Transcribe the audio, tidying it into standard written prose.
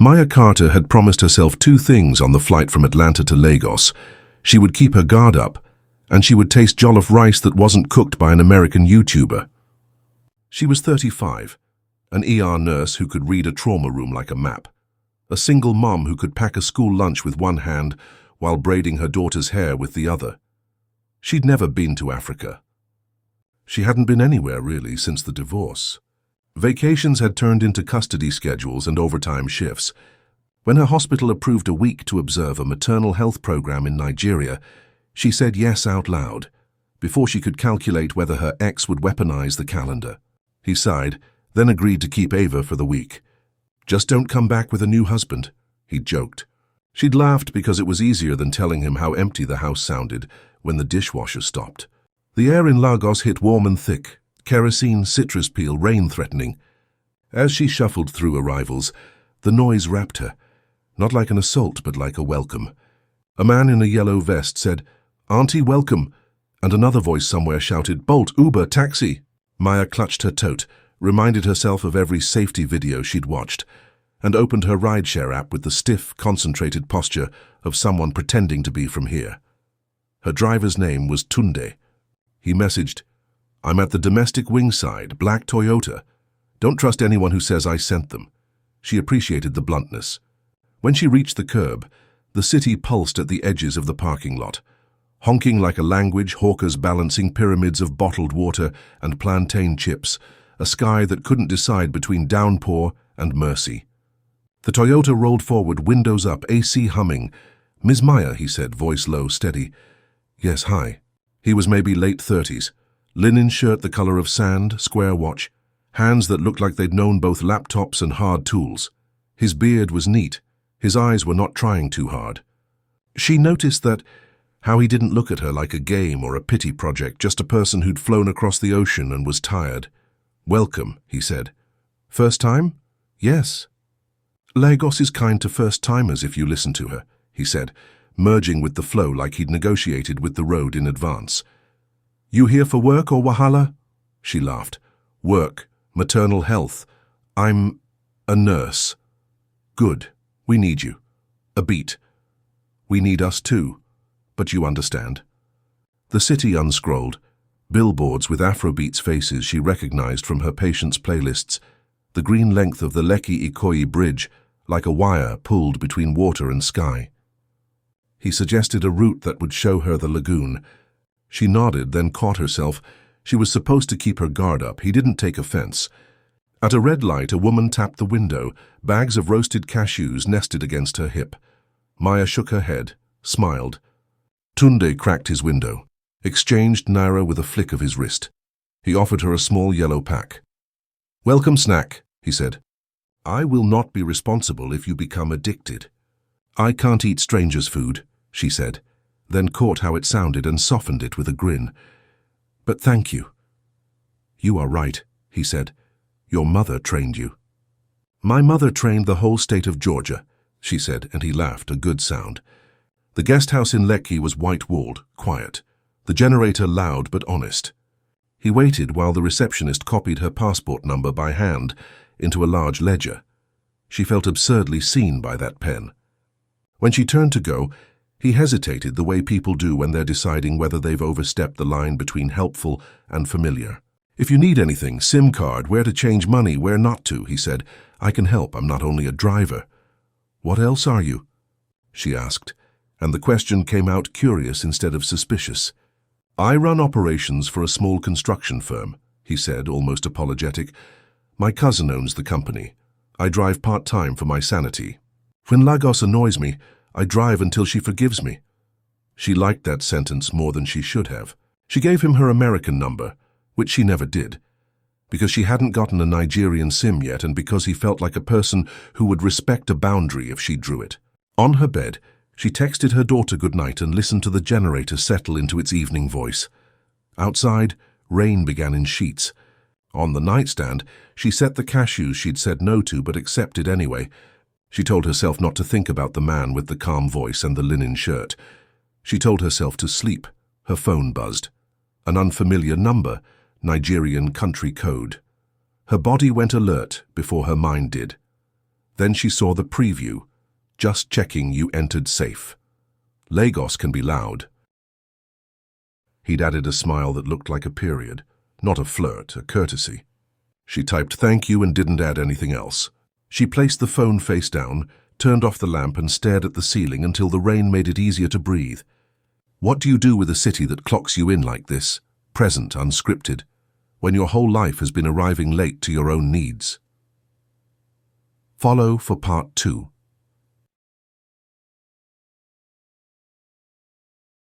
Maya Carter had promised herself two things on the flight from Atlanta to Lagos. She would keep her guard up, and she would taste jollof rice that wasn't cooked by an American YouTuber. She was 35, an ER nurse who could read a trauma room like a map, a single mom who could pack a school lunch with one hand while braiding her daughter's hair with the other. She'd never been to Africa. She hadn't been anywhere, really, since the divorce. Vacations had turned into custody schedules and overtime shifts. When her hospital approved a week to observe a maternal health program in Nigeria, she said yes out loud, before she could calculate whether her ex would weaponize the calendar. He sighed, then agreed to keep Ava for the week. "Just don't come back with a new husband," he joked. She'd laughed because it was easier than telling him how empty the house sounded when the dishwasher stopped. The air in Lagos hit warm and thick, kerosene, citrus peel, rain threatening. As she shuffled through arrivals, the noise wrapped her, not like an assault but like a welcome. A man in a yellow vest said, "Auntie, welcome," and another voice somewhere shouted, "Bolt, Uber, taxi." Maya clutched her tote, reminded herself of every safety video she'd watched, and opened her rideshare app with the stiff, concentrated posture of someone pretending to be from here. Her driver's name was Tunde. He messaged, "I'm at the domestic wing side, black Toyota. Don't trust anyone who says I sent them." She appreciated the bluntness. When she reached the curb, the city pulsed at the edges of the parking lot. Honking like a language, hawkers balancing pyramids of bottled water and plantain chips, a sky that couldn't decide between downpour and mercy. The Toyota rolled forward, windows up, AC humming. "Ms. Maya," he said, voice low, steady. "Yes, hi." He was maybe late 30s. Linen shirt the color of sand, square watch, hands that looked like they'd known both laptops and hard tools. His beard was neat. His eyes were not trying too hard. She noticed that how he didn't look at her like a game or a pity project, just a person who'd flown across the ocean and was tired. "Welcome," he said. "First time?" "Yes." "Lagos is kind to first-timers if you listen to her," he said, merging with the flow like he'd negotiated with the road in advance. "You here for work or wahala?" She laughed. "Work, maternal health. I'm a nurse." "Good. We need you." A beat. "We need us too. But you understand." The city unscrolled. Billboards with Afrobeats faces she recognized from her patients' playlists. The green length of the Lekki Ikoyi Bridge, like a wire pulled between water and sky. He suggested a route that would show her the lagoon. She nodded, then caught herself. She was supposed to keep her guard up. He didn't take offense. At a red light, a woman tapped the window, bags of roasted cashews nested against her hip. Maya shook her head, smiled. Tunde cracked his window, exchanged naira with a flick of his wrist. He offered her a small yellow pack. "Welcome snack," he said. "I will not be responsible if you become addicted." "I can't eat strangers' food," she said, then caught how it sounded and softened it with a grin. "But thank you." "You are right," he said. "Your mother trained you." "My mother trained the whole state of Georgia," she said, and he laughed, a good sound. The guest house in Lekki was white-walled, quiet. The generator loud but honest. He waited while the receptionist copied her passport number by hand into a large ledger. She felt absurdly seen by that pen. When she turned to go, he hesitated the way people do when they're deciding whether they've overstepped the line between helpful and familiar. "If you need anything, SIM card, where to change money, where not to," he said. "I can help. I'm not only a driver." "What else are you?" she asked, and the question came out curious instead of suspicious. "I run operations for a small construction firm," he said, almost apologetic. "My cousin owns the company. I drive part-time for my sanity. When Lagos annoys me, I drive until she forgives me." She liked that sentence more than she should have. She gave him her American number, which she never did, because she hadn't gotten a Nigerian SIM yet and because he felt like a person who would respect a boundary if she drew it. On her bed, she texted her daughter goodnight and listened to the generator settle into its evening voice. Outside, rain began in sheets. On the nightstand, she set the cashews she'd said no to but accepted anyway. She told herself not to think about the man with the calm voice and the linen shirt. She told herself to sleep. Her phone buzzed. An unfamiliar number, Nigerian country code. Her body went alert before her mind did. Then she saw the preview. Just checking you entered safe. Lagos can be loud. He'd added a smile that looked like a period, not a flirt, a courtesy. She typed thank you and didn't add anything else. She placed the phone face down, turned off the lamp and stared at the ceiling until the rain made it easier to breathe. What do you do with a city that clocks you in like this, present, unscripted, when your whole life has been arriving late to your own needs? Follow for part 2.